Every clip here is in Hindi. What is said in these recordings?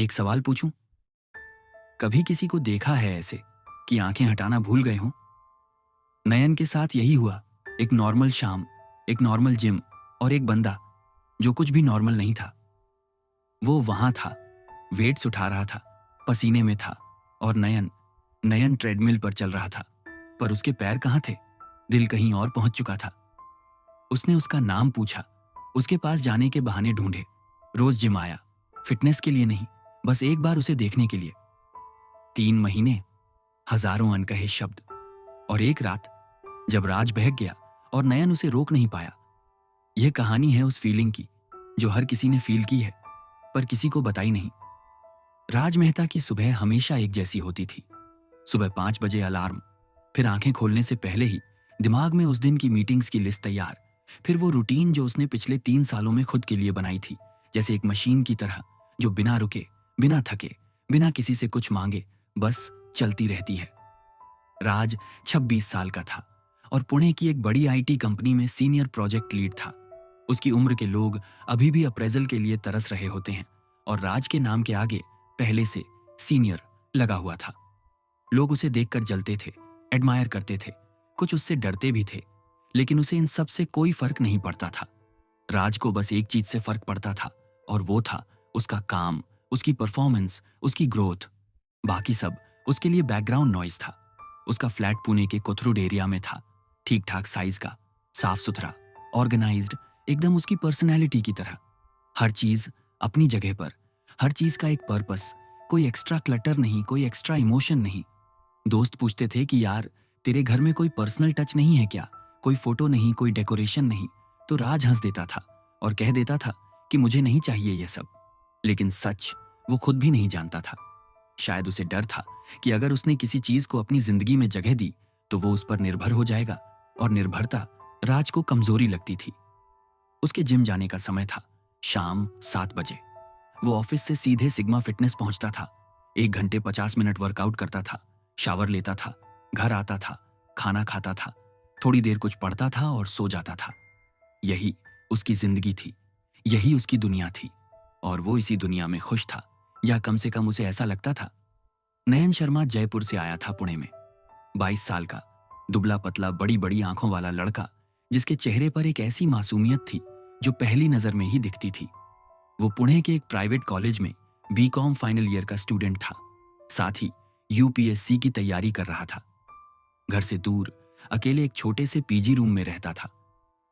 एक सवाल पूछूं? कभी किसी को देखा है ऐसे कि आंखें हटाना भूल गए हों? नयन के साथ यही हुआ। एक नॉर्मल शाम, एक नॉर्मल जिम और एक बंदा जो कुछ भी नॉर्मल नहीं था। वो वहां था, वेट्स उठा रहा था, पसीने में था। और नयन नयन ट्रेडमिल पर चल रहा था, पर उसके पैर कहाँ थे? दिल कहीं और पहुंच चुका था। उसने उसका नाम पूछा, उसके पास जाने के बहाने ढूंढे। रोज जिम आया, फिटनेस के लिए नहीं, बस एक बार उसे देखने के लिए। 3 महीने, हजारों अनकहे शब्द, और एक रात जब राज बहक गया और नयन उसे रोक नहीं पाया। यह कहानी है उस फीलिंग की जो हर किसी ने फील की है, पर किसी को बताई नहीं। राज मेहता की सुबह हमेशा एक जैसी होती थी। सुबह 5 बजे अलार्म, फिर आंखें खोलने से पहले ही दिमाग में उस दिन की मीटिंग्स की लिस्ट तैयार। फिर वो रूटीन जो उसने पिछले 3 सालों में खुद के लिए बनाई थी, जैसे एक मशीन की तरह जो बिना रुके, बिना थके, बिना किसी से कुछ मांगे बस चलती रहती है। राज 26 साल का था और पुणे की एक बड़ी आईटी कंपनी में सीनियर प्रोजेक्ट लीड था। उसकी उम्र के लोग अभी भी अप्रेजल के लिए तरस रहे होते हैं, और राज के नाम के आगे पहले से सीनियर लगा हुआ था। लोग उसे देखकर जलते थे, एडमायर करते थे, कुछ उससे डरते भी थे, लेकिन उसे इन सब से कोई फर्क नहीं पड़ता था। राज को बस एक चीज से फर्क पड़ता था, और वो था उसका काम, उसकी परफॉर्मेंस, उसकी ग्रोथ। बाकी सब उसके लिए बैकग्राउंड नॉइज था। उसका फ्लैट पुणे के कोथरूड एरिया में था, ठीक ठाक साइज का, साफ सुथरा, ऑर्गेनाइज्ड, एकदम उसकी पर्सनैलिटी की तरह। हर चीज अपनी जगह पर, हर चीज का एक पर्पस, कोई एक्स्ट्रा क्लटर नहीं, कोई एक्स्ट्रा इमोशन नहीं। दोस्त पूछते थे कि यार, तेरे घर में कोई पर्सनल टच नहीं है क्या? कोई फोटो नहीं, कोई डेकोरेशन नहीं? तो राज हंस देता था और कह देता था कि मुझे नहीं चाहिए यह सब। लेकिन सच वो खुद भी नहीं जानता था। शायद उसे डर था कि अगर उसने किसी चीज को अपनी जिंदगी में जगह दी तो वो उस पर निर्भर हो जाएगा, और निर्भरता राज को कमजोरी लगती थी। उसके जिम जाने का समय था, शाम 7 बजे। वो ऑफिस से सीधे सिग्मा फिटनेस पहुंचता था। 1 घंटे 50 मिनट वर्कआउट करता था, शावर लेता था, घर आता था, खाना खाता था, थोड़ी देर कुछ पढ़ता था और सो जाता था। यही उसकी जिंदगी थी, यही उसकी दुनिया थी, और वो इसी दुनिया में खुश था, या कम से कम उसे ऐसा लगता था। नयन शर्मा जयपुर से आया था पुणे में। 22 साल का, दुबला पतला, बड़ी बड़ी आंखों वाला लड़का, जिसके चेहरे पर एक ऐसी मासूमियत थी जो पहली नजर में ही दिखती थी। वो पुणे के एक प्राइवेट कॉलेज में बीकॉम फाइनल ईयर का स्टूडेंट था, साथ ही यूपीएससी की तैयारी कर रहा था। घर से दूर अकेले एक छोटे से पीजी रूम में रहता था।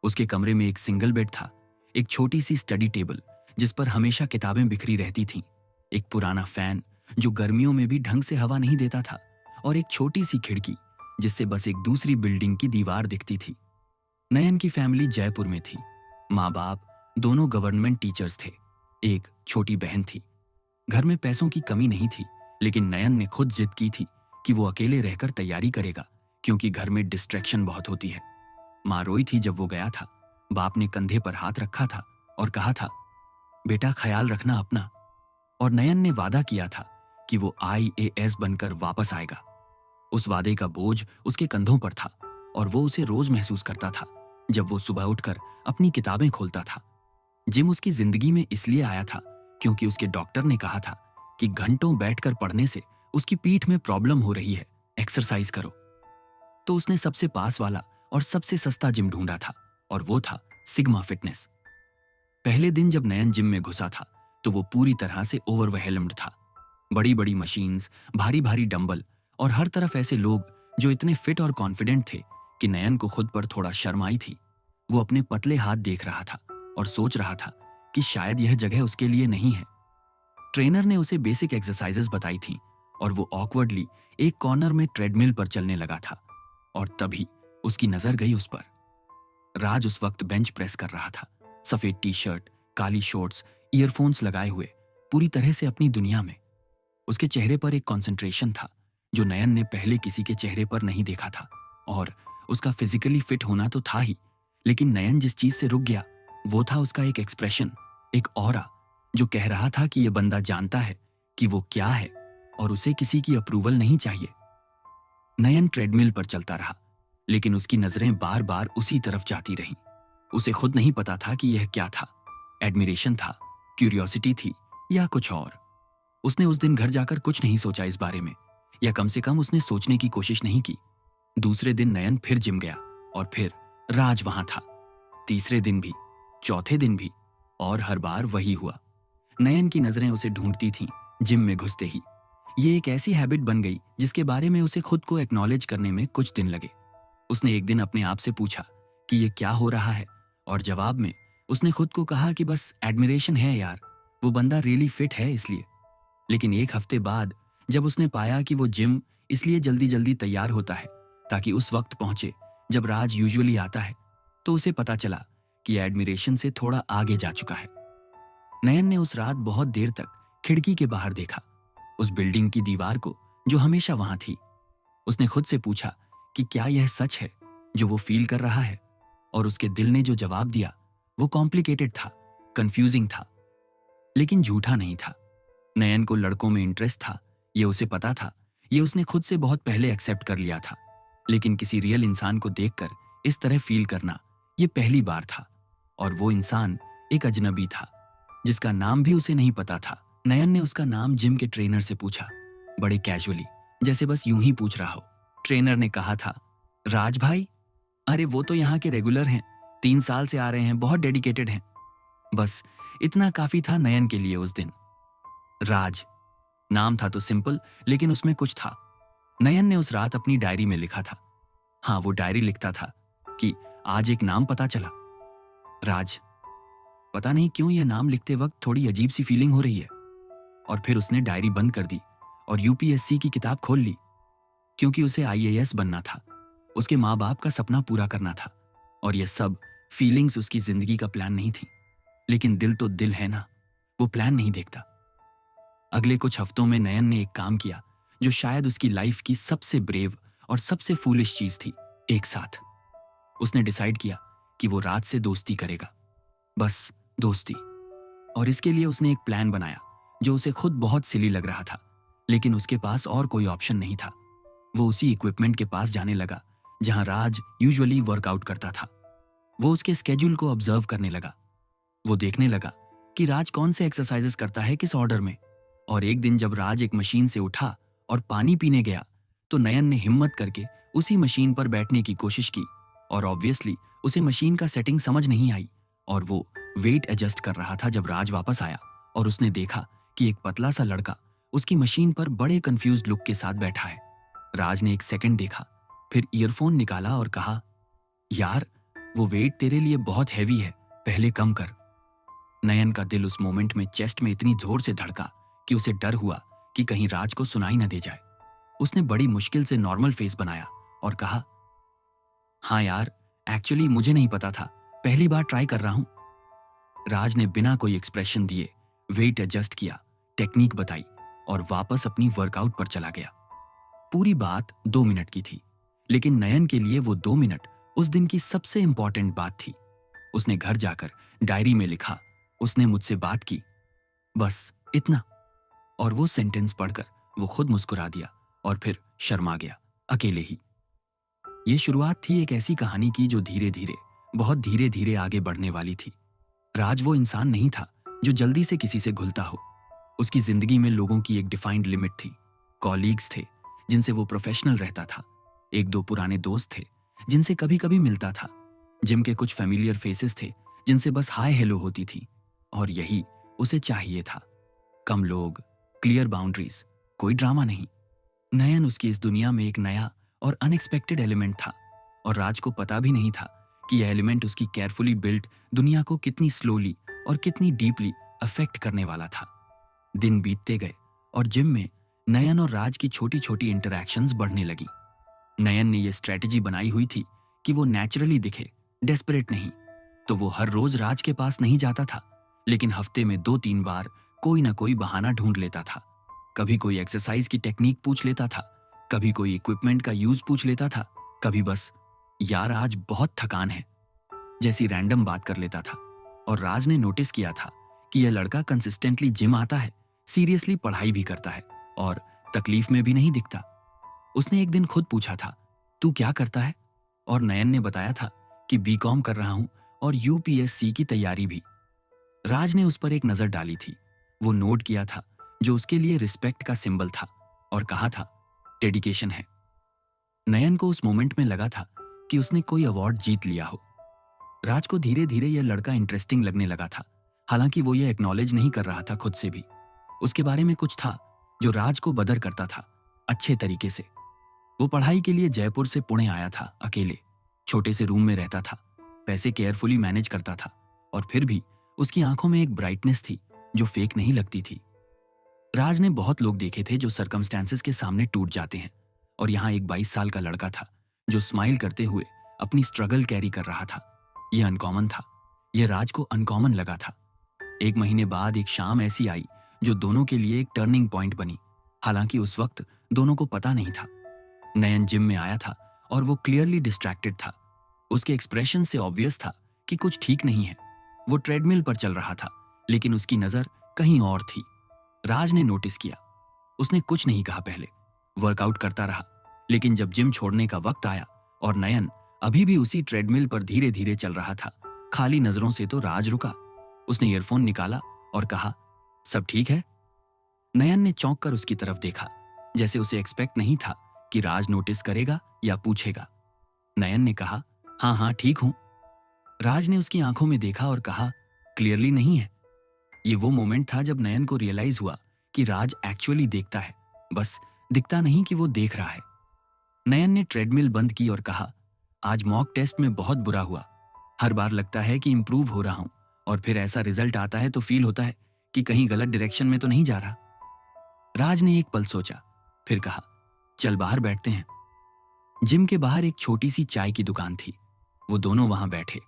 उसके कमरे में एक सिंगल बेड था, एक छोटी सी स्टडी टेबल जिस पर हमेशा किताबें बिखरी रहती थीं, एक पुराना फैन जो गर्मियों में भी ढंग से हवा नहीं देता था, और एक छोटी सी खिड़की जिससे बस एक दूसरी बिल्डिंग की दीवार दिखती थी। नयन की फैमिली जयपुर में थी। माँ बाप दोनों गवर्नमेंट टीचर्स थे, एक छोटी बहन थी। घर में पैसों की कमी नहीं थी, लेकिन नयन ने खुद जिद की थी कि वो अकेले रहकर तैयारी करेगा, क्योंकि घर में डिस्ट्रैक्शन बहुत होती है। माँ रोई थी जब वो गया था। बाप ने कंधे पर हाथ रखा था और कहा था, बेटा ख्याल रखना अपना। और नयन ने वादा किया था कि वो आईएएस बनकर वापस आएगा। उस वादे का बोझ उसके कंधों पर था, और वो उसे रोज महसूस करता था जब वो सुबह उठकर अपनी किताबें खोलता था। जिम उसकी जिंदगी में इसलिए आया था क्योंकि उसके डॉक्टर ने कहा था कि घंटों बैठकर पढ़ने से उसकी पीठ में प्रॉब्लम हो रही है, एक्सरसाइज करो। तो उसने सबसे पास वाला और सबसे सस्ता जिम ढूंढा था, और वो था सिग्मा फिटनेस। पहले दिन जब नयन जिम में घुसा था तो वो पूरी तरह से ओवरवेहेल्म्ड था। बड़ी बड़ी मशीन्स, भारी भारी डंबल, और हर तरफ ऐसे लोग जो इतने फिट और कॉन्फिडेंट थे कि नयन को खुद पर थोड़ा शर्म आई थी। वो अपने पतले हाथ देख रहा था और सोच रहा था कि शायद यह जगह उसके लिए नहीं है। ट्रेनर ने उसे बेसिक एक्सरसाइजेस बताई थीं, और वो ऑकवर्डली एक कॉर्नर में ट्रेडमिल पर चलने लगा था। और तभी उसकी नजर गई उस पर। राज उस वक्त बेंच प्रेस कर रहा था, सफेद टी शर्ट, काली शॉर्ट्स, ईयरफोन्स लगाए हुए, पूरी तरह से अपनी दुनिया में। उसके चेहरे पर एक कॉन्सेंट्रेशन था जो नयन ने पहले किसी के चेहरे पर नहीं देखा था। और उसका फिजिकली फिट होना तो था ही, लेकिन नयन जिस चीज से रुक गया वो था उसका एक एक्सप्रेशन, एक ऑरा, जो कह रहा था कि यह बंदा जानता है कि वो क्या है, और उसे किसी की अप्रूवल नहीं चाहिए। नयन ट्रेडमिल पर चलता रहा, लेकिन उसकी नजरें बार बार उसी तरफ जाती रहीं। उसे खुद नहीं पता था कि यह क्या था, एडमिरेशन था, क्यूरियोसिटी थी, या कुछ और। उसने उस दिन घर जाकर कुछ नहीं सोचा इस बारे में, या कम से कम उसने सोचने की कोशिश नहीं की। दूसरे दिन नयन फिर जिम गया और फिर राज वहां था। तीसरे दिन भी, चौथे दिन भी, और हर बार वही हुआ। नयन की नजरें उसे ढूंढती थीं जिम में घुसते ही। ये एक ऐसी हैबिट बन गई जिसके बारे में उसे खुद को एक्नॉलेज करने में कुछ दिन लगे। उसने एक दिन अपने आप से पूछा कि ये क्या हो रहा है, और जवाब में उसने खुद को कहा कि बस एडमिरेशन है यार, वो बंदा रियली फिट है इसलिए। लेकिन एक हफ्ते बाद जब उसने पाया कि वो जिम इसलिए जल्दी जल्दी तैयार होता है ताकि उस वक्त पहुंचे जब राज यूजुअली आता है, तो उसे पता चला कि एडमिरेशन से थोड़ा आगे जा चुका है। नयन ने उस रात बहुत देर तक खिड़की के बाहर देखा, उस बिल्डिंग की दीवार को जो हमेशा वहां थी। उसने खुद से पूछा कि क्या यह सच है जो वो फील कर रहा है, और उसके दिल ने जो जवाब दिया वो कॉम्प्लिकेटेड था, कंफ्यूजिंग था, लेकिन झूठा नहीं था। नयन को लड़कों में इंटरेस्ट था, ये उसे पता था, ये उसने खुद से बहुत पहले एक्सेप्ट कर लिया था। लेकिन किसी रियल इंसान को देखकर इस तरह फील करना ये पहली बार था, और वो इंसान एक अजनबी था जिसका नाम भी उसे नहीं पता था। नयन ने उसका नाम जिम के ट्रेनर से पूछा, बड़े कैजुअली, जैसे बस यूं ही पूछ रहा हो। ट्रेनर ने कहा था, राज भाई? अरे वो तो यहाँ के रेगुलर हैं, 3 साल से आ रहे हैं, बहुत डेडिकेटेड हैं। बस इतना काफी था नयन के लिए उस दिन। राज नाम था तो सिंपल, लेकिन उसमें कुछ था। नयन ने उस रात अपनी डायरी में लिखा था। हाँ, वो डायरी लिखता था कि आज एक नाम पता चला, राज। पता नहीं क्यों यह नाम लिखते वक्त थोड़ी अजीब सी फीलिंग हो रही है। और फिर उसने डायरी बंद कर दी और यूपीएससी की किताब खोल ली, क्योंकि उसे आईएएस बनना था, उसके माँ बाप का सपना पूरा करना था। और यह सब फीलिंग्स उसकी जिंदगी का प्लान नहीं थी। लेकिन दिल तो दिल है ना, वो प्लान नहीं देखता। अगले कुछ हफ्तों में नयन ने एक काम किया जो शायद उसकी लाइफ की सबसे ब्रेव और सबसे फूलिश चीज थी एक साथ। उसने डिसाइड किया कि वो राज से दोस्ती करेगा, बस दोस्ती। और इसके लिए उसने एक प्लान बनाया जो उसे खुद बहुत सिली लग रहा था, लेकिन उसके पास और कोई ऑप्शन नहीं था। वो उसी इक्विपमेंट के पास जाने लगा जहां राज यूजुअली वर्कआउट करता था। वो उसके स्केड्यूल को ऑब्जर्व करने लगा। वो देखने लगा कि राज कौन से एक्सरसाइजेस करता है किस ऑर्डर में। और एक दिन जब राज एक मशीन से उठा और पानी पीने गया, तो नयन ने हिम्मत करके उसी मशीन पर बैठने की कोशिश की। और ऑब्वियसली उसे मशीन का सेटिंग समझ नहीं आई, और वो वेट एडजस्ट कर रहा था जब राज वापस आया और उसने देखा कि एक पतला सा लड़का उसकी मशीन पर बड़े कंफ्यूज्ड लुक के साथ बैठा है। राज ने एक सेकंड देखा, फिर ईयरफोन निकाला और कहा, यार वो वेट तेरे लिए बहुत हैवी है, पहले कम कर। नयन का दिल उस मोमेंट में चेस्ट में इतनी जोर से धड़का कि उसे डर हुआ कि कहीं राज को सुनाई न दे जाए। उसने बड़ी मुश्किल से नॉर्मल फेस बनाया और कहा, हाँ यार, एक्चुअली मुझे नहीं पता था, पहली बार ट्राई कर रहा हूं। राज ने बिना कोई एक्सप्रेशन दिए वेट एडजस्ट किया, टेक्निक बताई और वापस अपनी वर्कआउट पर चला गया। पूरी बात 2 मिनट की थी, लेकिन नयन के लिए वो 2 मिनट उस दिन की सबसे इंपॉर्टेंट बात थी। उसने घर जाकर डायरी में लिखा, उसने मुझसे बात की, बस इतना। और वो सेंटेंस पढ़कर वो खुद मुस्कुरा दिया और फिर शर्मा गया, अकेले ही। ये शुरुआत थी एक ऐसी कहानी की जो धीरे धीरे, बहुत धीरे धीरे आगे बढ़ने वाली थी। राज वो इंसान नहीं था जो जल्दी से किसी से घुलता हो। उसकी जिंदगी में लोगों की एक डिफाइंड लिमिट थी। कॉलीग्स थे जिनसे वो प्रोफेशनल रहता था, 1-2 पुराने दोस्त थे जिनसे कभी कभी मिलता था, जिम के कुछ फैमिलियर फेसेस थे जिनसे बस हाय हेलो होती थी। और यही उसे चाहिए था, कम लोग, क्लियर बाउंड्रीज, कोई ड्रामा नहीं। नयन उसकी इस दुनिया में एक नया और अनएक्सपेक्टेड एलिमेंट था, और राज को पता भी नहीं था कि यह एलिमेंट उसकी केयरफुली बिल्ट दुनिया को कितनी स्लोली और कितनी डीपली अफेक्ट करने वाला था। दिन बीतते गए और जिम में नयन और राज की छोटी छोटी इंटरैक्शंस बढ़ने लगी। नयन ने यह स्ट्रेटेजी बनाई हुई थी कि वो नेचुरली दिखे, डेस्परेट नहीं। तो वो हर रोज राज के पास नहीं जाता था, लेकिन हफ्ते में 2-3 बार कोई ना कोई बहाना ढूंढ लेता था। कभी कोई एक्सरसाइज की टेक्निक पूछ लेता था, कभी कोई इक्विपमेंट का यूज पूछ लेता था, कभी बस यार आज बहुत थकान है जैसी रैंडम बात कर लेता था। और राज ने नोटिस किया था कि यह लड़का कंसिस्टेंटली जिम आता है, सीरियसली पढ़ाई भी करता है और तकलीफ में भी नहीं दिखता। उसने एक दिन खुद पूछा था, तू क्या करता है? और नयन ने बताया था कि बीकॉम कर रहा हूं और यूपीएससी की तैयारी भी। राज ने उस पर एक नजर डाली थी। वो नोट किया था जो उसके लिए रिस्पेक्ट का सिंबल था, और कहा था डेडिकेशन है। नयन को उस मोमेंट में लगा था कि उसने कोई अवार्ड जीत लिया हो। राज को धीरे धीरे यह लड़का इंटरेस्टिंग लगने लगा था, हालांकि वो ये एक्नॉलेज नहीं कर रहा था खुद से भी। उसके बारे में कुछ था जो राज को बदर करता था अच्छे तरीके से। वो पढ़ाई के लिए जयपुर से पुणे आया था अकेले, छोटे से रूम में रहता था, पैसे केयरफुली मैनेज करता था, और फिर भी उसकी आंखों में एक ब्राइटनेस थी जो फेक नहीं लगती थी। राज ने बहुत लोग देखे थे जो सर्कमस्टेंसेस के सामने टूट जाते हैं, और यहाँ एक 22 साल का लड़का था जो स्माइल करते हुए अपनी स्ट्रगल कैरी कर रहा था। यह अनकॉमन था, यह राज को अनकॉमन लगा था। 1 महीने बाद एक शाम ऐसी आई जो दोनों के लिए एक टर्निंग पॉइंट बनी, हालांकि उस वक्त दोनों को पता नहीं था। नयन जिम में आया था और वो क्लियरली डिस्ट्रैक्टेड था। उसके एक्सप्रेशन से ऑब्वियस था कि कुछ ठीक नहीं है। वो ट्रेडमिल पर चल रहा था, लेकिन उसकी नजर कहीं और थी। राज ने नोटिस किया। उसने कुछ नहीं कहा पहले, वर्कआउट करता रहा, लेकिन जब जिम छोड़ने का वक्त आया और नयन अभी भी उसी ट्रेडमिल पर धीरे धीरे चल रहा था, खाली नजरों से, तो राज रुका। उसने ईयरफोन निकाला और कहा, सब ठीक है? नयन ने चौंक कर उसकी तरफ देखा, जैसे उसे एक्सपेक्ट नहीं था कि राज नोटिस करेगा या पूछेगा। नयन ने कहा, हाँ हाँ ठीक हूं। राज ने उसकी आंखों में देखा और कहा, क्लियरली नहीं है। ये वो मोमेंट था जब नयन को रियलाइज हुआ कि राज एक्चुअली देखता है, बस दिखता नहीं कि वो देख रहा है। नयन ने ट्रेडमिल बंद की और कहा, आज मॉक टेस्ट में बहुत बुरा हुआ। हर बार लगता है कि इंप्रूव हो रहा हूं, और फिर ऐसा रिजल्ट आता है तो फील होता है कि कहीं गलत डायरेक्शन में तो नहीं जा रहा। राज ने एक पल सोचा, फिर कहा, चल बाहर बैठते हैं। जिम के बाहर एक छोटी सी चाय की दुकान थी। वो दोनों वहां बैठे।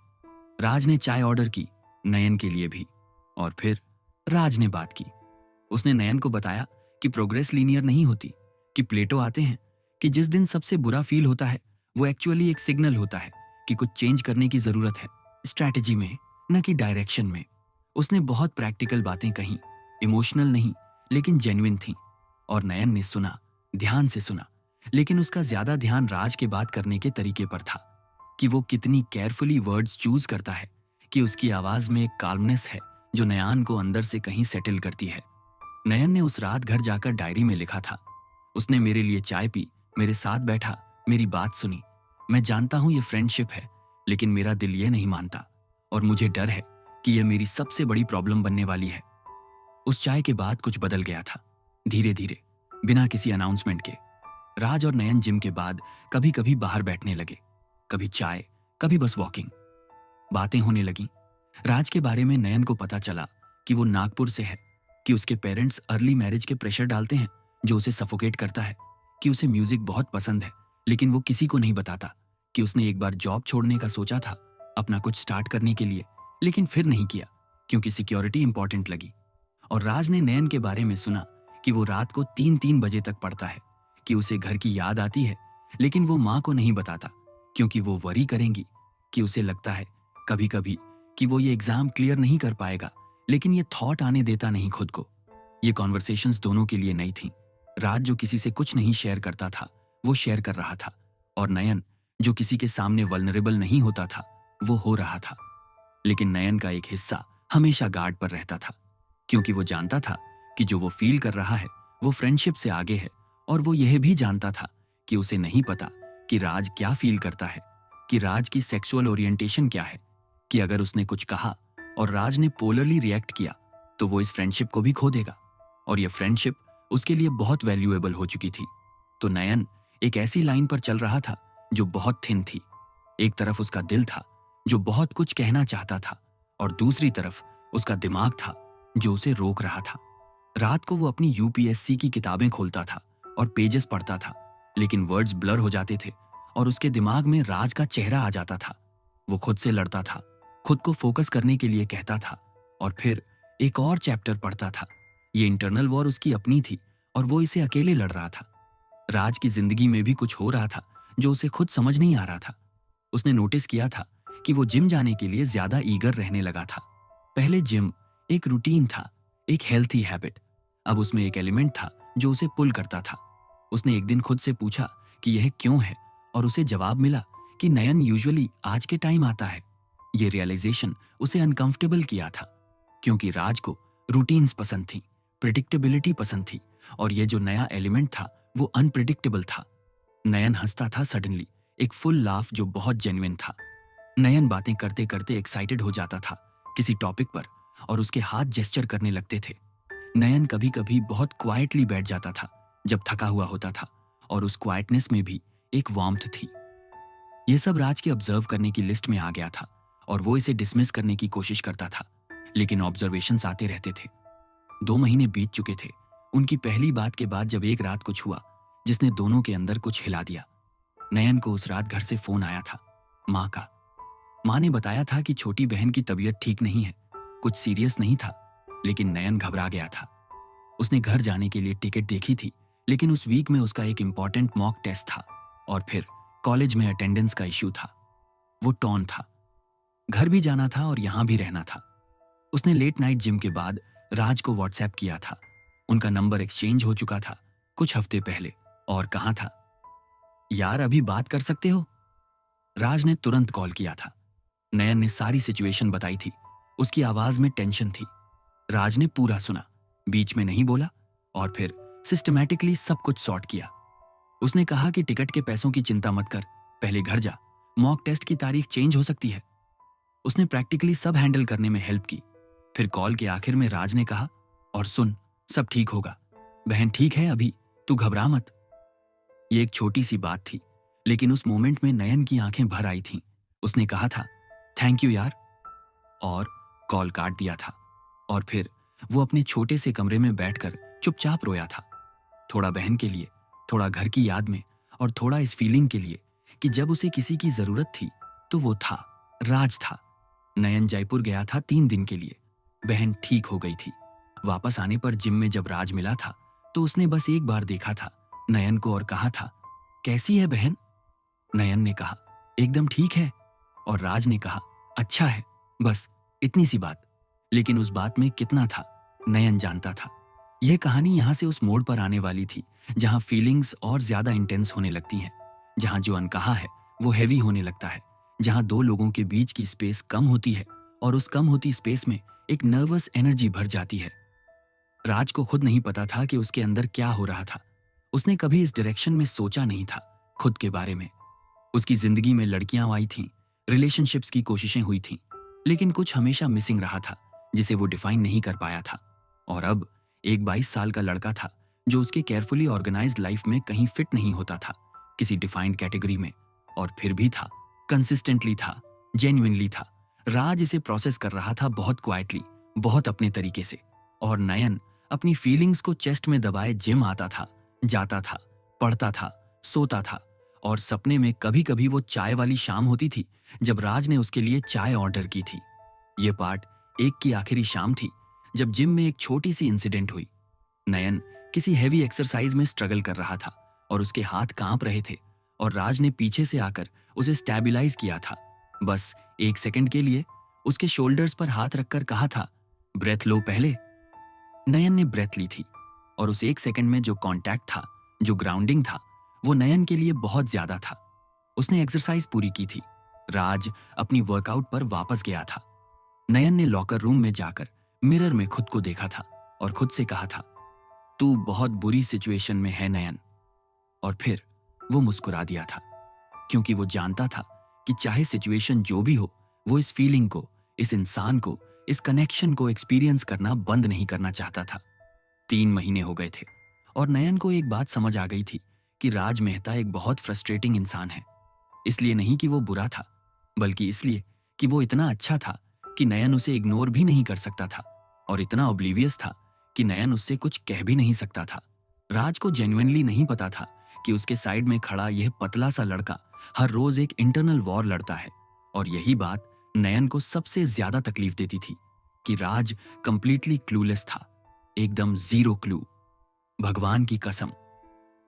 राज ने चाय ऑर्डर की, नयन के लिए भी, और फिर राज ने बात की। उसने नयन को बताया कि प्रोग्रेस लीनियर नहीं होती, कि प्लेटो आते हैं, कि जिस दिन सबसे बुरा फील होता है वो एक्चुअली एक सिग्नल होता है कि कुछ चेंज करने की जरूरत है, स्ट्रैटेजी में, न कि डायरेक्शन में। उसने बहुत प्रैक्टिकल बातें कहीं, इमोशनल नहीं लेकिन जेन्युइन थी, और नयन ने सुना, ध्यान से सुना, लेकिन उसका ज्यादा ध्यान राज के बात करने के तरीके पर था, कि वो कितनी केयरफुली वर्ड्स चूज करता है, कि उसकी आवाज में एक काल्मनेस है जो नयन को अंदर से कहीं सेटल करती है। नयन ने उस रात घर जाकर डायरी में लिखा था, उसने मेरे लिए चाय पी, मेरे साथ बैठा, मेरी बात सुनी। मैं जानता हूं ये फ्रेंडशिप है, लेकिन मेरा दिल ये नहीं मानता, और मुझे डर है कि यह मेरी सबसे बड़ी प्रॉब्लम बनने वाली है। उस चाय के बाद कुछ बदल गया था, धीरे धीरे, बिना किसी अनाउंसमेंट के। राज और नयन जिम के बाद कभी कभी बाहर बैठने लगे, कभी चाय, कभी बस वॉकिंग। बातें होने लगी। राज के बारे में नयन को पता चला कि वो नागपुर से है, कि उसके पेरेंट्स अर्ली मैरिज के प्रेशर डालते हैं जो उसे सफोकेट करता है, कि उसे म्यूजिक बहुत पसंद है, लेकिन वो किसी को नहीं बताता, कि उसने एक बार जॉब छोड़ने का सोचा था अपना कुछ स्टार्ट करने के लिए, लेकिन फिर नहीं किया क्योंकि सिक्योरिटी इंपॉर्टेंट लगी। और राज ने नयन के बारे में सुना कि वो रात को 3-3 बजे तक पढ़ता है, कि उसे घर की याद आती है, लेकिन वो माँ को नहीं बताता क्योंकि वो वरी करेंगी, कि उसे लगता है कभी कभी कि वो ये एग्जाम क्लियर नहीं कर पाएगा, लेकिन ये थॉट आने देता नहीं खुद को। ये कॉन्वर्सेशंस दोनों के लिए नई थी। राज जो किसी से कुछ नहीं शेयर करता था वो शेयर कर रहा था, और नयन जो किसी के सामने वल्नरेबल नहीं होता था वो हो रहा था। लेकिन नयन का एक हिस्सा हमेशा गार्ड पर रहता था, क्योंकि वो जानता था कि जो वो फील कर रहा है वो फ्रेंडशिप से आगे है, और वो यह भी जानता था कि उसे नहीं पता कि राज क्या फील करता है, कि राज की सेक्सुअल ओरिएंटेशन क्या है, कि अगर उसने कुछ कहा और राज ने पोलरली रिएक्ट किया तो वो इस फ्रेंडशिप को भी खो देगा, और ये फ्रेंडशिप उसके लिए बहुत वैल्यूएबल हो चुकी थी। तो नयन एक ऐसी लाइन पर चल रहा था जो बहुत थिन थी। एक तरफ उसका दिल था जो बहुत कुछ कहना चाहता था, और दूसरी तरफ उसका दिमाग था जो उसे रोक रहा था। रात को वो अपनी यूपीएससी की किताबें खोलता था और पेजेस पढ़ता था, लेकिन वर्ड्स ब्लर हो जाते थे और उसके दिमाग में राज का चेहरा आ जाता था। वो खुद से लड़ता था, खुद को फोकस करने के लिए कहता था, और फिर एक और चैप्टर पढ़ता था। ये इंटरनल वॉर उसकी अपनी थी और वो इसे अकेले लड़ रहा था। राज की जिंदगी में भी कुछ हो रहा था जो उसे खुद समझ नहीं आ रहा था। उसने नोटिस किया था कि वो जिम जाने के लिए ज्यादा ईगर रहने लगा था। पहले जिम एक रूटीन था, एक हेल्थी हैबिट। अब उसमें एक एलिमेंट था जो उसे पुल करता था। उसने एक दिन खुद से पूछा कि यह क्यों है, और उसे जवाब मिला कि नयन यूजुअली आज के टाइम आता है। ये रियलाइजेशन उसे अनकंफर्टेबल किया था, क्योंकि राज को रूटीन्स पसंद थी, प्रिडिक्टेबिलिटी पसंद थी और ये जो नया एलिमेंट था वो अनप्रिडिक्टेबल था। नयन हंसता था सडनली, एक फुल लाफ जो बहुत जेन्युइन था। नयन बातें करते करते एक्साइटेड हो जाता था किसी टॉपिक पर और उसके हाथ जेस्चर करने लगते थे। नयन कभी कभी बहुत क्वाइटली बैठ जाता था जब थका हुआ होता था और उस क्वाइटनेस में भी एक वार्मथ थी। ये सब राज के ऑब्जर्व करने की लिस्ट में आ गया था और वो इसे डिसमिस करने की कोशिश करता था, लेकिन ऑब्जर्वेशंस आते रहते थे। 2 महीने बीत चुके थे उनकी पहली बात के बाद, जब एक रात कुछ हुआ जिसने दोनों के अंदर कुछ हिला दिया। नयन को उस रात घर से फोन आया था, माँ का। माँ ने बताया था कि छोटी बहन की तबीयत ठीक नहीं है, कुछ सीरियस नहीं था, लेकिन नयन घबरा गया था। उसने घर जाने के लिए टिकट देखी थी, लेकिन उस वीक में उसका एक इंपॉर्टेंट मॉक टेस्ट था और फिर कॉलेज में अटेंडेंस का इश्यू था। वो टॉन था, घर भी जाना था और यहां भी रहना था। उसने लेट नाइट जिम के बाद राज को व्हाट्सएप किया था। उनका नंबर एक्सचेंज हो चुका था कुछ हफ्ते पहले, और कहा था, यार अभी बात कर सकते हो? राज ने तुरंत कॉल किया था। नयन ने सारी सिचुएशन बताई थी, उसकी आवाज में टेंशन थी। राज ने पूरा सुना, बीच में नहीं बोला और फिर सिस्टमैटिकली सब कुछ सॉर्ट किया। उसने कहा कि टिकट के पैसों की चिंता मत कर, पहले घर जा, मॉक टेस्ट की तारीख चेंज हो सकती है। उसने प्रैक्टिकली सब हैंडल करने में हेल्प की। फिर कॉल के आखिर में राज ने कहा, और सुन, सब ठीक होगा, बहन ठीक है अभी, तू घबरा मत। ये एक छोटी सी बात थी, लेकिन उस मोमेंट में नयन की आंखें भर आई थीं। उसने कहा था, थैंक यू यार, और कॉल काट दिया था। और फिर वो अपने छोटे से कमरे में बैठकर चुपचाप रोया था, थोड़ा बहन के लिए, थोड़ा घर की याद में, और थोड़ा इस फीलिंग के लिए कि जब उसे किसी की जरूरत थी तो वो था, राज था। नयन जयपुर गया था 3 दिन के लिए। बहन ठीक हो गई थी। वापस आने पर जिम में जब राज मिला था तो उसने बस एक बार देखा था नयन को और कहा था, कैसी है बहन? नयन ने कहा, एकदम ठीक है। और राज ने कहा, अच्छा है। बस इतनी सी बात, लेकिन उस बात में कितना था नयन जानता था। यह कहानी यहां से उस मोड़ पर आने वाली थी जहां फीलिंग्स और ज्यादा इंटेंस होने लगती हैं, जहां जो अनकहा है वो हैवी होने लगता है, जहां दो लोगों के बीच की स्पेस कम होती है और उस कम होती स्पेस में एक नर्वस एनर्जी भर जाती है। राज को खुद नहीं पता था कि उसके अंदर क्या हो रहा था। उसने कभी इस डायरेक्शन में सोचा नहीं था खुद के बारे में। उसकी जिंदगी में लड़कियां आई थीं, रिलेशनशिप्स की कोशिशें हुई थीं, लेकिन कुछ हमेशा मिसिंग रहा था जिसे वो डिफाइन नहीं कर पाया था। और अब एक 22 साल का लड़का था जो उसके केयरफुली ऑर्गेनाइज्ड लाइफ में कहीं फिट नहीं होता था किसी डिफाइंड कैटेगरी में, और फिर भी था, कंसिस्टेंटली था, जेन्युइनली था। राज इसे प्रोसेस कर रहा था बहुत क्वाइटली, बहुत अपने तरीके से। और नयन अपनी फीलिंग्स को चेस्ट में दबाए जिम आता था, जाता था, पढ़ता था, सोता था, और सपने में कभी कभी वो चाय वाली शाम होती थी जब राज ने उसके लिए चाय ऑर्डर की थी। ये पार्ट 1 की आखिरी शाम थी जब जिम में एक छोटी सी इंसिडेंट हुई। नयन किसी हैवी एक्सरसाइज में स्ट्रगल कर रहा था और उसके हाथ कांप रहे थे, और राज ने पीछे से आकर उसे स्टेबलाइज किया था। बस 1 सेकंड के लिए उसके शोल्डर्स पर हाथ रखकर कहा था, ब्रेथ लो पहले। नयन ने ब्रेथ ली थी, और उस 1 सेकंड में जो कांटेक्ट था, जो ग्राउंडिंग था, वो नयन के लिए बहुत ज्यादा था। उसने एक्सरसाइज पूरी की थी। राज अपनी वर्कआउट पर वापस गया था। नयन ने लॉकर रूम में जाकर मिरर में खुद को देखा था और खुद से कहा था, तू बहुत बुरी सिचुएशन में है नयन। और फिर वो मुस्कुरा दिया था, क्योंकि वो जानता था कि चाहे सिचुएशन जो भी हो, वो इस फीलिंग को, इस इंसान को, इस कनेक्शन को एक्सपीरियंस करना बंद नहीं करना चाहता था। 3 महीने हो गए थे और नयन को एक बात समझ आ गई थी कि राज मेहता एक बहुत फ्रस्ट्रेटिंग इंसान है। इसलिए नहीं कि वो बुरा था, बल्कि इसलिए कि वो इतना अच्छा था कि नयन उसे इग्नोर भी नहीं कर सकता था, और इतना ऑब्लिवियस था कि नयन उससे कुछ कह भी नहीं सकता था। राज को जेन्युइनली नहीं पता था कि उसके साइड में खड़ा यह पतला सा लड़का हर रोज एक इंटरनल वॉर लड़ता है, और यही बात नयन को सबसे ज्यादा तकलीफ देती थी कि राज कंप्लीटली क्लूलेस था, एकदम जीरो क्लू। भगवान की कसम,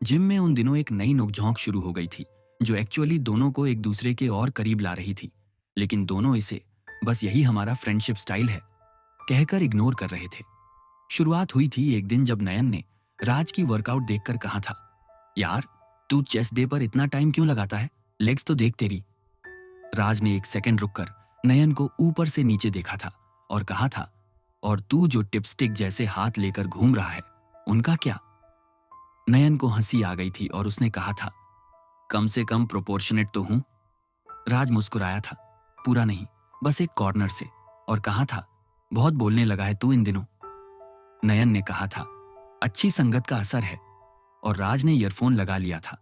जिम में उन दिनों एक नई नोकझोंक शुरू हो गई थी जो एक्चुअली दोनों को एक दूसरे के और करीब ला रही थी, लेकिन दोनों इसे बस यही हमारा फ्रेंडशिप स्टाइल है कहकर इग्नोर कर रहे थे। शुरुआत हुई थी एक दिन जब नयन ने राज की वर्कआउट देखकर कहा था, यार तू चेस्ट डे पर इतना टाइम क्यों लगाता है, लेग्स तो देख तेरी। राज ने 1 सेकंड रुककर नयन को ऊपर से नीचे देखा था और कहा था, और तू जो टिपस्टिक जैसे हाथ लेकर घूम रहा है, उनका क्या? नयन को हंसी आ गई थी और उसने कहा था, कम से कम प्रोपोर्शनेट तो हूं। राज मुस्कुराया था, पूरा नहीं, बस एक कॉर्नर से, और कहा था, बहुत बोलने लगा है तू इन दिनों। नयन ने कहा था, अच्छी संगत का असर है। और राज ने ईयरफोन लगा लिया था,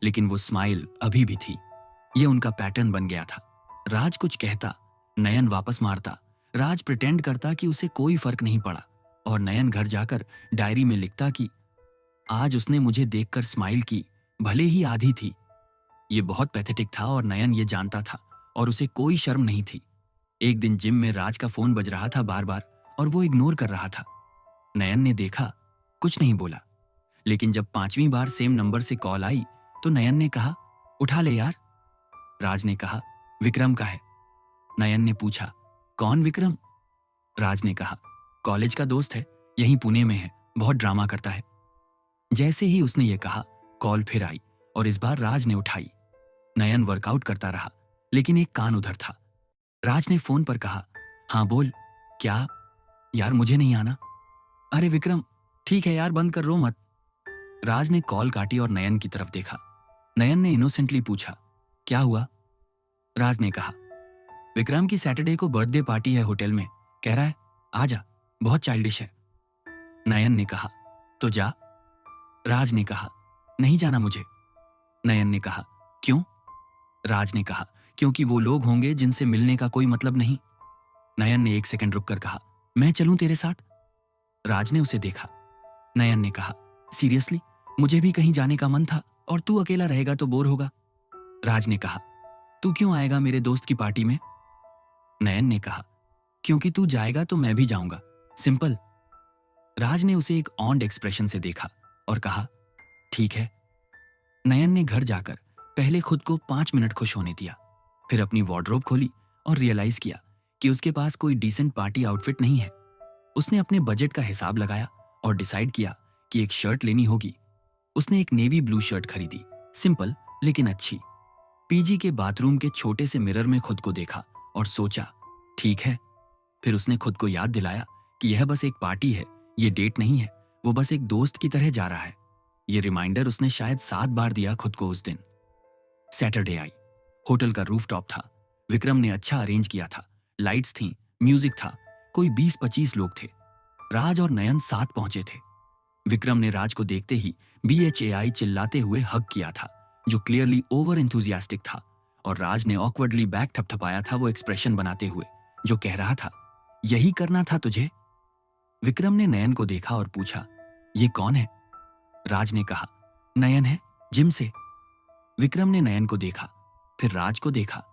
लेकिन वो स्माइल अभी भी थी। ये उनका पैटर्न बन गया था। राज कुछ कहता, नयन वापस मारता। राज प्रिटेंड करता कि उसे कोई फर्क नहीं पड़ा, और नयन घर जाकर डायरी में लिखता कि आज उसने मुझे देखकर स्माइल की, भले ही आधी थी। ये बहुत पैथेटिक था और नयन ये जानता था, और उसे कोई शर्म नहीं थी। एक दिन जिम में राज का फोन बज रहा था बार बार, और वो इग्नोर कर रहा था। नयन ने देखा, कुछ नहीं बोला, लेकिन जब 5वीं बार सेम नंबर से कॉल आई तो नयन ने कहा, उठा ले यार। राज ने कहा, विक्रम का है। नयन ने पूछा, कौन विक्रम? राज ने कहा, कॉलेज का दोस्त है, यहीं पुणे में है, बहुत ड्रामा करता है। जैसे ही उसने ये कहा, कॉल फिर आई, और इस बार राज ने उठाई। नयन वर्कआउट करता रहा, लेकिन एक कान उधर था। राज ने फोन पर कहा, हाँ बोल। क्या? यार मुझे नहीं आना। अरे विक्रम, ठीक है यार, बंद कर, रो मत। राज ने कॉल काटी और नयन की तरफ देखा। नयन ने इनोसेंटली पूछा, क्या हुआ? राज ने कहा, विक्रम की सैटरडे को बर्थडे पार्टी है होटल में, कह रहा है आ जा, बहुत चाइल्डिश है। नयन ने कहा, तो जा। राज ने कहा, नहीं जाना मुझे। नयन ने कहा, क्यों? राज ने कहा, क्योंकि वो लोग होंगे जिनसे मिलने का कोई मतलब नहीं। नयन ने 1 सेकंड रुककर कहा, मैं चलूं तेरे साथ? राज ने उसे देखा। नयन ने कहा, सीरियसली, मुझे भी कहीं जाने का मन था, और तू अकेला रहेगा तो बोर होगा। राज ने कहा, तू क्यों आएगा मेरे दोस्त की पार्टी में? नयन ने कहा, क्योंकि तू जाएगा तो मैं भी जाऊंगा, सिंपल। राज ने उसे एक ऑन्ड एक्सप्रेशन से देखा और कहा, ठीक है। नयन ने घर जाकर पहले खुद को 5 मिनट खुश होने दिया, फिर अपनी वार्डरोब खोली और रियलाइज किया कि उसके पास कोई डिसेंट पार्टी आउटफिट नहीं है। उसने अपने बजट का हिसाब लगाया और डिसाइड किया कि एक शर्ट लेनी होगी। उसने एक नेवी ब्लू शर्ट खरीदी, सिंपल लेकिन अच्छी। पीजी के बाथरूम के छोटे से मिरर में खुद को देखा और सोचा, ठीक है। फिर उसने खुद को याद दिलाया कि यह बस एक पार्टी है, ये डेट नहीं है, वो बस एक दोस्त की तरह जा रहा है। ये रिमाइंडर उसने शायद 7 बार दिया खुद को उस दिन। Saturday I. होटल का रूफटॉप था। विक्रम ने अच्छा अरेंज किया था, लाइट्स थीं, म्यूजिक था, कोई 20-25 लोग थे। राज और नयन साथ पहुंचे थे। विक्रम ने राज को देखते ही BHAI चिल्लाते हुए हग किया था, जो क्लियरली ओवर एंथुजियास्टिक था, और राज ने ऑकवर्डली बैक थपथपाया था, वो एक्सप्रेशन बनाते हुए जो कह रहा था, यही करना था तुझे। विक्रम ने नयन को देखा और पूछा, ये कौन है? राज ने कहा, नयन है, जिम से। विक्रम ने नयन को देखा, फिर राज को देखा,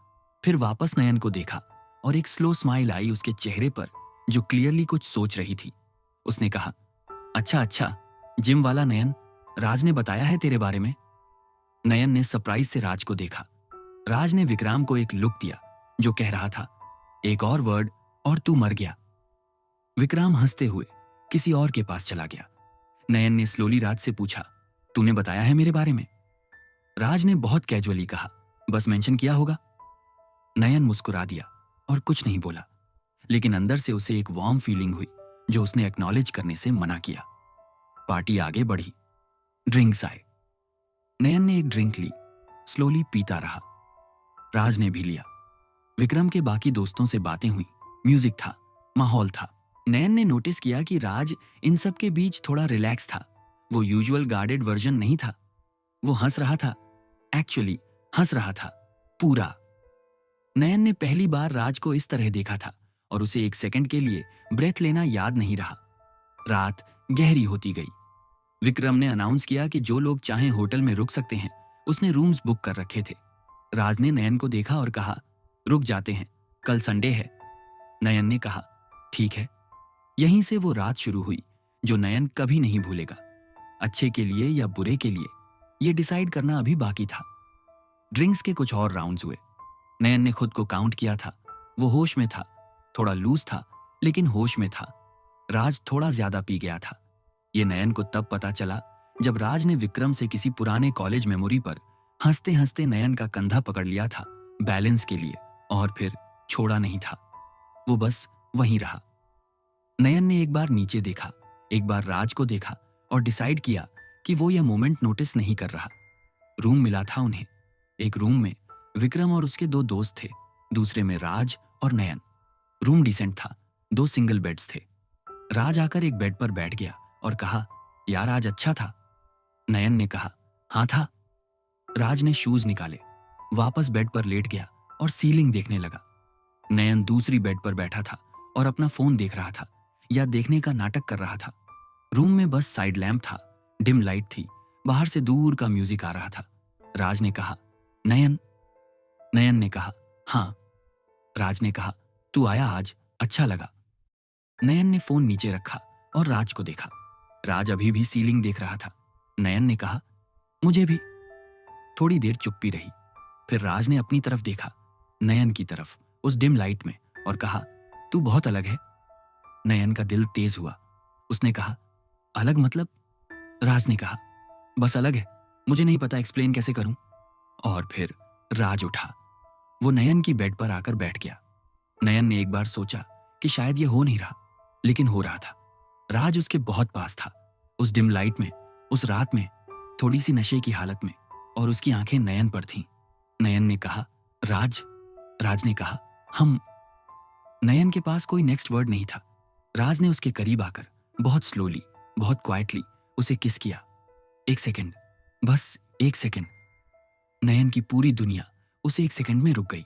फिर वापस नयन को देखा, और एक स्लो स्माइल आई उसके चेहरे पर, जो क्लियरली कुछ सोच रही थी। उसने कहा, अच्छा अच्छा, जिम वाला नयन, राज ने बताया है तेरे बारे में। नयन ने सरप्राइज से राज को देखा। राज ने विक्रम को एक लुक दिया, जो कह रहा था, एक और वर्ड और तू मर गया। विक्रम हंसते हुए किसी और के पास चला गया। नयन ने स्लोली राज से पूछा, तूने बताया है मेरे बारे में? राज ने बहुत कैजुअली कहा, बस मेंशन किया होगा। नयन मुस्कुरा दिया और कुछ नहीं बोला, लेकिन अंदर से उसे एक वार्म फीलिंग हुई, जो उसने एक्नॉलेज करने से मना किया। पार्टी आगे बढ़ी। ड्रिंक्स आए। नयन ने एक ड्रिंक ली, स्लोली पीता रहा। राज ने भी लिया। विक्रम के बाकी दोस्तों से बातें हुई, म्यूजिक था, माहौल था। नयन ने नोटिस किया कि राज इन सब के बीच थोड़ा रिलैक्स था। वो यूजुअल गार्डेड वर्जन नहीं था। वो हंस रहा था, एक्चुअली हंस रहा था, पूरा। नयन ने पहली बार राज को इस तरह देखा था, और उसे 1 सेकंड के लिए ब्रेथ लेना याद नहीं रहा। रात गहरी होती गई। विक्रम ने अनाउंस किया कि जो लोग चाहें होटल में रुक सकते हैं। उसने रूम्स बुक कर रखे थे। राज ने नयन को देखा और कहा, रुक जाते हैं, कल संडे है। नयन ने कहा, ठीक है। यहीं से वो रात शुरू हुई, जो नयन कभी नहीं भूलेगा। अच्छे के लिए या बुरे के लिए, ये डिसाइड करना अभी बाकी था। ड्रिंक्स के कुछ और राउंड्स हुए। नयन ने खुद को काउंट किया था। वो होश में था, थोड़ा लूज था, लेकिन होश में था। राज थोड़ा ज्यादा पी गया था। ये नयन को तब पता चला जब राज ने विक्रम से किसी पुराने कॉलेज मेमोरी पर हंसते हंसते नयन का कंधा पकड़ लिया था, बैलेंस के लिए, और फिर छोड़ा नहीं था। वो बस वहीं रहा। नयन ने एक बार नीचे देखा, एक बार राज को देखा और डिसाइड किया कि वो यह मोमेंट नोटिस नहीं कर रहा। रूम मिला था उन्हें। एक रूम में विक्रम और उसके दो दोस्त थे, दूसरे में राज और नयन। रूम डिसेंट था, दो सिंगल बेड्स थे। राज आकर एक बेड पर बैठ गया और कहा, यार आज अच्छा था। नयन ने कहा, हाँ था। राज ने शूज निकाले, वापस बेड पर लेट गया और सीलिंग देखने लगा। नयन दूसरी बेड पर बैठा था और अपना फोन देख रहा था या देखने का नाटक कर रहा था। रूम में बस साइड लैंप था, डिम लाइट थी, बाहर से दूर का म्यूजिक आ रहा था। राज ने कहा, नयन। नयन ने कहा, हाँ। राज ने कहा, तू आया आज, अच्छा लगा। नयन ने फोन नीचे रखा और राज को देखा। राज अभी भी सीलिंग देख रहा था। नयन ने कहा, मुझे भी। थोड़ी देर चुप्पी रही, फिर राज ने अपनी तरफ देखा, नयन की तरफ, उस डिम लाइट में, और कहा, तू बहुत अलग है। नयन का दिल तेज हुआ। उसने कहा, अलग मतलब? राज ने कहा, बस अलग है, मुझे नहीं पता एक्सप्लेन कैसे करूं। और फिर राज उठा। वो नयन की बेड पर आकर बैठ गया। नयन ने एक बार सोचा कि शायद ये हो नहीं रहा, लेकिन हो रहा था। राज उसके बहुत पास था, उस डिम लाइट में, उस रात में, थोड़ी सी नशे की हालत में, और उसकी आंखें नयन पर थीं। नयन ने कहा, राज। राज ने कहा, हम। नयन के पास कोई नेक्स्ट वर्ड नहीं था। राज ने उसके करीब आकर बहुत स्लोली, बहुत क्वाइटली उसे किस किया। एक सेकंड, बस एक सेकंड। नयन की पूरी दुनिया उसे एक सेकंड में रुक गई।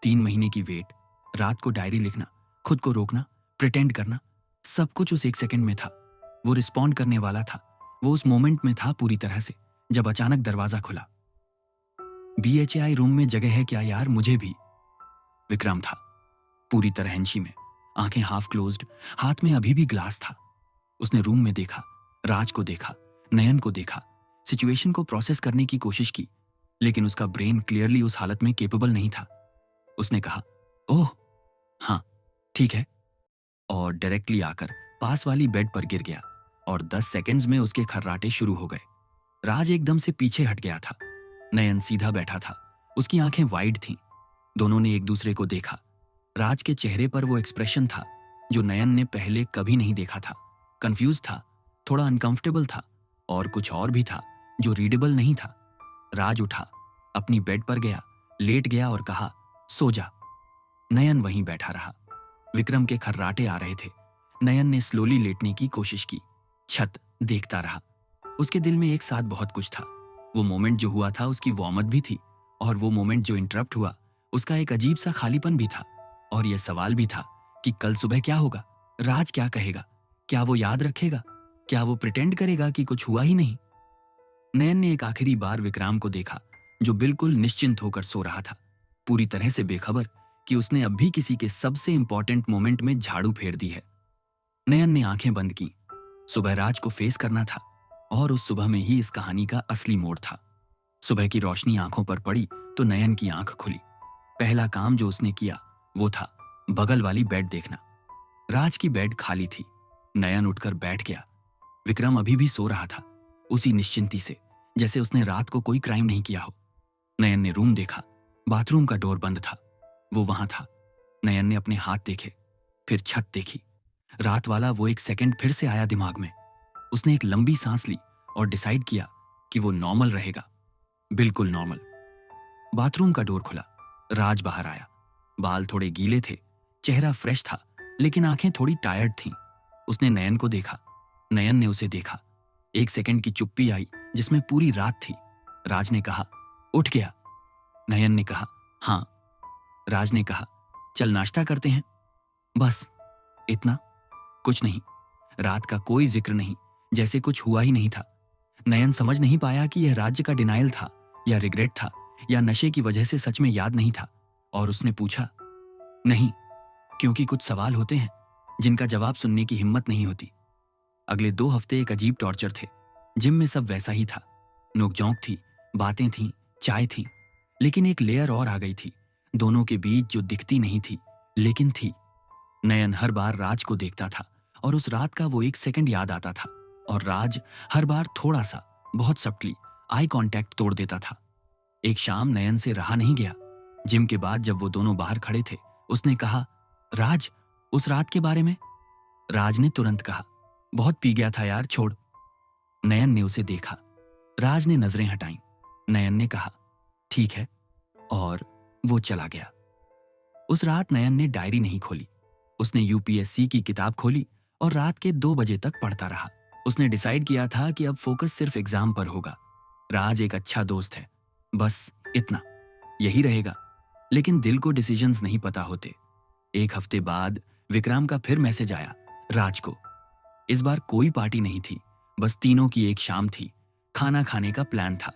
3 महीने की वेट, रात को डायरी लिखना, खुद को रोकना, प्रिटेंड करना, सब कुछ उस एक सेकंड में था। वो रिस्पॉन्ड करने वाला था। वो उस मोमेंट में था पूरी तरह से, जब अचानक दरवाजा खुला। BHI रूम में जगह है क्या यार, मुझे भी। विक्रम था, पूरी तरह हंशी में, आंखें हाफ क्लोज्ड, हाथ में अभी भी ग्लास था। उसने रूम में देखा, राज को देखा, नयन को देखा, सिचुएशन को प्रोसेस करने की कोशिश की, लेकिन उसका ब्रेन क्लियरली उस हालत में केपेबल नहीं था। उसने कहा, ओह हाँ ठीक है, और डायरेक्टली आकर पास वाली बेड पर गिर गया और 10 सेकंड्स में उसके खर्राटे शुरू हो गए। राज एकदम से पीछे हट गया था। नयन सीधा बैठा था, उसकी आंखें वाइड थीं। दोनों ने एक दूसरे को देखा। राज के चेहरे पर वो एक्सप्रेशन था जो नयन ने पहले कभी नहीं देखा था। कंफ्यूज था, थोड़ा अनकंफर्टेबल था, और कुछ और भी था जो रीडेबल नहीं था। राज उठा, अपनी बेड पर गया, लेट गया और कहा, सो जा। नयन वहीं बैठा रहा। विक्रम के खर्राटे आ रहे थे। नयन ने स्लोली लेटने की कोशिश की, छत देखता रहा। उसके दिल में एक साथ बहुत कुछ था। वो मोमेंट जो हुआ था उसकी वॉर्मथ भी थी, और वो मोमेंट जो इंटरप्ट हुआ उसका एक अजीब सा खालीपन भी था। और यह सवाल भी था कि कल सुबह क्या होगा, राज क्या कहेगा, क्या वो याद रखेगा, क्या वो प्रिटेंड करेगा कि कुछ हुआ ही नहीं। नयन ने एक आखिरी बार विक्राम को देखा, जो बिल्कुल निश्चिंत होकर सो रहा था, पूरी तरह से बेखबर कि उसने अब भी किसी के सबसे इंपॉर्टेंट मोमेंट में झाड़ू फेर दी है। नयन ने आंखें बंद की। सुबह राज को फेस करना था, और उस सुबह में ही इस कहानी का असली मोड़ था। सुबह की रोशनी आंखों पर पड़ी तो नयन की आंख खुली। पहला काम जो उसने किया वो था बगल वाली बेड देखना। राज की बेड खाली थी। नयन उठकर बैठ गया। विक्रम अभी भी सो रहा था, उसी निश्चिंती से जैसे उसने रात को कोई क्राइम नहीं किया हो। नयन ने रूम देखा, बाथरूम का डोर बंद था। वो वहां था। नयन ने अपने हाथ देखे, फिर छत देखी। रात वाला वो एक सेकंड फिर से आया दिमाग में। उसने एक लंबी सांस ली और डिसाइड किया कि वो नॉर्मल रहेगा, बिल्कुल नॉर्मल। बाथरूम का डोर खुला, राज बाहर आया। बाल थोड़े गीले थे, चेहरा फ्रेश था, लेकिन आंखें थोड़ी टायर्ड थीं। उसने नयन को देखा, नयन ने उसे देखा। एक सेकंड की चुप्पी आई जिसमें पूरी रात थी। राज ने कहा, उठ गया? नयन ने कहा, हाँ। राज ने कहा, चल नाश्ता करते हैं। बस इतना, कुछ नहीं। रात का कोई जिक्र नहीं, जैसे कुछ हुआ ही नहीं था। नयन समझ नहीं पाया कि यह राज्य का डिनाइल था या रिग्रेट था या नशे की वजह से सच में याद नहीं था। और उसने पूछा, नहीं, क्योंकि कुछ सवाल होते हैं जिनका जवाब सुनने की हिम्मत नहीं होती। अगले 2 हफ्ते एक अजीब टॉर्चर थे। जिम में सब वैसा ही था, नोकझोंक थी, बातें थीं, चाय थी, लेकिन एक लेयर और आ गई थी दोनों के बीच जो दिखती नहीं थी लेकिन थी। नयन हर बार राज को देखता था और उस रात का वो एक सेकंड याद आता था, और राज हर बार थोड़ा सा, बहुत सब्टली आई कांटेक्ट तोड़ देता था। एक शाम नयन से रहा नहीं गया। जिम के बाद जब वो दोनों बाहर खड़े थे, उसने कहा, राज, उस रात के बारे में? राज ने तुरंत कहा, बहुत पी गया था यार, छोड़। नयन ने उसे देखा। राज ने नजरें हटाईं। नयन ने कहा, ठीक है, और वो चला गया। उस रात नयन ने डायरी नहीं खोली। उसने यूपीएससी की किताब खोली और रात के 2 बजे तक पढ़ता रहा। उसने डिसाइड किया था कि अब फोकस सिर्फ एग्जाम पर होगा। राज एक अच्छा दोस्त है, बस इतना, यही रहेगा। लेकिन दिल को डिसीजंस नहीं पता होते। 1 हफ्ते बाद विक्रम का फिर मैसेज आया राज को। इस बार कोई पार्टी नहीं थी, बस तीनों की एक शाम थी। खाना खाने का प्लान था,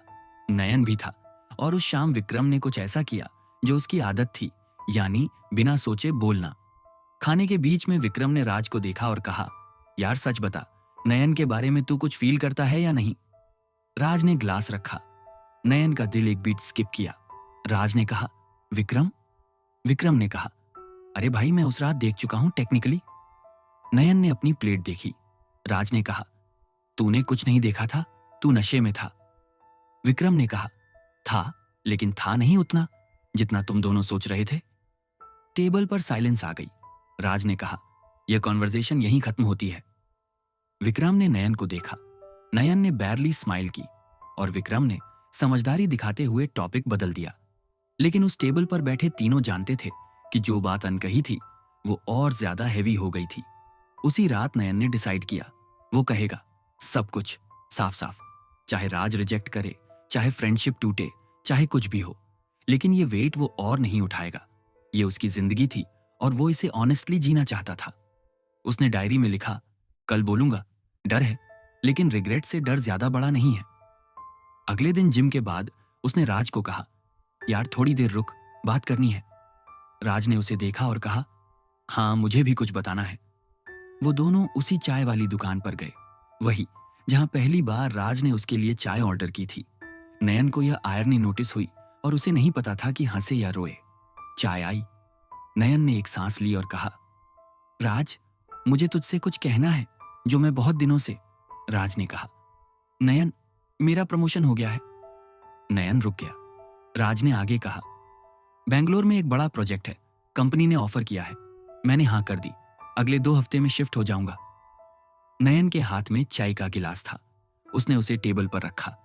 नयन भी था। और उस शाम विक्रम ने कुछ ऐसा किया जो उसकी आदत थी, यानी बिना सोचे बोलना। खाने के बीच में विक्रम ने राज को देखा और कहा, यार सच बता, नयन के बारे में तू कुछ फील करता है या नहीं? राज ने ग्लास रखा। नयन का दिल एक बीट स्किप किया। राज ने कहा, विक्रम? विक्रम ने कहा, अरे भाई, मैं उस रात देख चुका हूं टेक्निकली। नयन ने अपनी प्लेट देखी। राज ने कहा, तूने कुछ नहीं देखा था, तू नशे में था। विक्रम ने कहा, था, लेकिन था नहीं उतना जितना तुम दोनों सोच रहे थे। टेबल पर साइलेंस आ गई। राज ने कहा, यह कॉन्वर्सेशन यहीं खत्म होती है। विक्रम ने नयन को देखा। नयन ने बैरली स्माइल की और विक्रम ने समझदारी दिखाते हुए टॉपिक बदल दिया। लेकिन उस टेबल पर बैठे तीनों जानते थे कि जो बात अनकही थी वो और ज्यादा हैवी हो गई थी। उसी रात नयन ने डिसाइड किया, वो कहेगा सब कुछ साफ साफ, चाहे राज रिजेक्ट करे, चाहे फ्रेंडशिप टूटे, चाहे कुछ भी हो। लेकिन ये वेट वो और नहीं उठाएगा। ये उसकी जिंदगी थी और वो इसे ऑनेस्टली जीना चाहता था। उसने डायरी में लिखा, कल बोलूंगा, डर है, लेकिन रिग्रेट से डर ज्यादा बड़ा नहीं है। अगले दिन जिम के बाद उसने राज को कहा, यार थोड़ी देर रुक, बात करनी है। राज ने उसे देखा और कहा, हाँ मुझे भी कुछ बताना है। वो दोनों उसी चाय वाली दुकान पर गए, वही जहां पहली बार राज ने उसके लिए चाय ऑर्डर की थी। नयन को यह आयरनी नोटिस हुई और उसे नहीं पता था कि हंसे या रोए। चाय आई। नयन ने एक सांस ली और कहा, राज, मुझे तुझसे कुछ कहना है जो मैं बहुत दिनों से। राज ने कहा, नयन, मेरा प्रमोशन हो गया है। नयन रुक गया। राज ने आगे कहा, बेंगलोर में एक बड़ा प्रोजेक्ट है, कंपनी ने ऑफर किया है, मैंने हाँ कर दी, अगले 2 हफ्ते में शिफ्ट हो जाऊंगा। नयन के हाथ में चाय का गिलास था। उसने उसे टेबल पर रखा,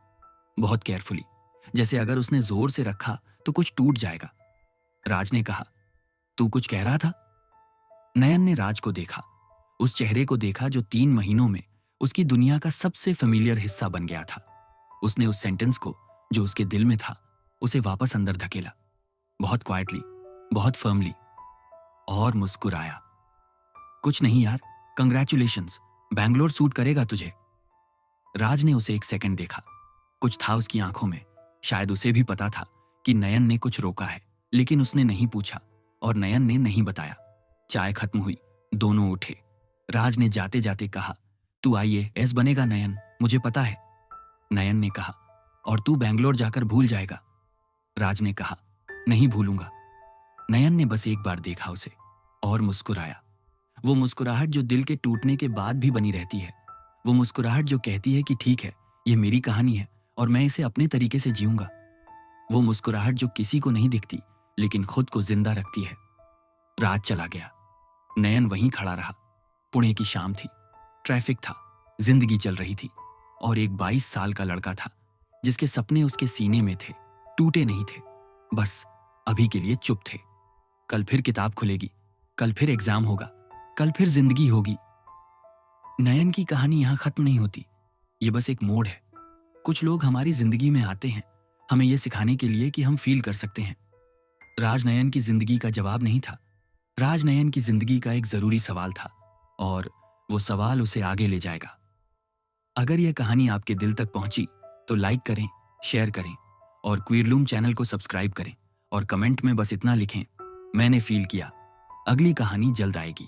बहुत केयरफुली, जैसे अगर उसने जोर से रखा तो कुछ टूट जाएगा। राज ने कहा, तू कुछ कह रहा था? नयन ने राज को देखा, उस चेहरे को देखा जो 3 महीनों में उसकी दुनिया का सबसे फेमिलियर हिस्सा बन गया था। उसने उस सेंटेंस को जो उसके दिल में था उसे वापस अंदर धकेला, बहुत क्वाइटली, बहुत फर्मली, और मुस्कुराया। कुछ नहीं यार, कंग्रेचुलेशंस, बैंगलोर सूट करेगा तुझे। राज ने उसे 1 सेकंड देखा। कुछ था उसकी आंखों में, शायद उसे भी पता था कि नयन ने कुछ रोका है, लेकिन उसने नहीं पूछा और नयन ने नहीं बताया। चाय खत्म हुई, दोनों उठे। राज ने जाते जाते कहा, तू IAS बनेगा नयन, मुझे पता है। नयन ने कहा, और तू बैंगलोर जाकर भूल जाएगा। राज ने कहा, नहीं भूलूंगा। नयन ने बस एक बार देखा उसे और मुस्कुराया। वो मुस्कुराहट जो दिल के टूटने के बाद भी बनी रहती है। वो मुस्कुराहट जो कहती है कि ठीक है, ये मेरी कहानी है और मैं इसे अपने तरीके से जीऊंगा। वो मुस्कुराहट जो किसी को नहीं दिखती लेकिन खुद को जिंदा रखती है। राज चला गया। नयन वहीं खड़ा रहा। पुणे की शाम थी, ट्रैफिक था, जिंदगी चल रही थी और एक 22 साल का लड़का था जिसके सपने उसके सीने में थे, टूटे नहीं थे, बस अभी के लिए चुप थे। कल फिर किताब खुलेगी, कल फिर एग्जाम होगा, कल फिर जिंदगी होगी। नयन की कहानी यहां खत्म नहीं होती, ये बस एक मोड़ है। कुछ लोग हमारी जिंदगी में आते हैं हमें यह सिखाने के लिए कि हम फील कर सकते हैं। राज नयन की जिंदगी का जवाब नहीं था, राज नयन की जिंदगी का एक जरूरी सवाल था और वो सवाल उसे आगे ले जाएगा। अगर यह कहानी आपके दिल तक पहुंची तो लाइक करें, शेयर करें और क्वीरलूम चैनल को सब्सक्राइब करें और कमेंट में बस इतना लिखें, मैंने फील किया। अगली कहानी जल्द आएगी।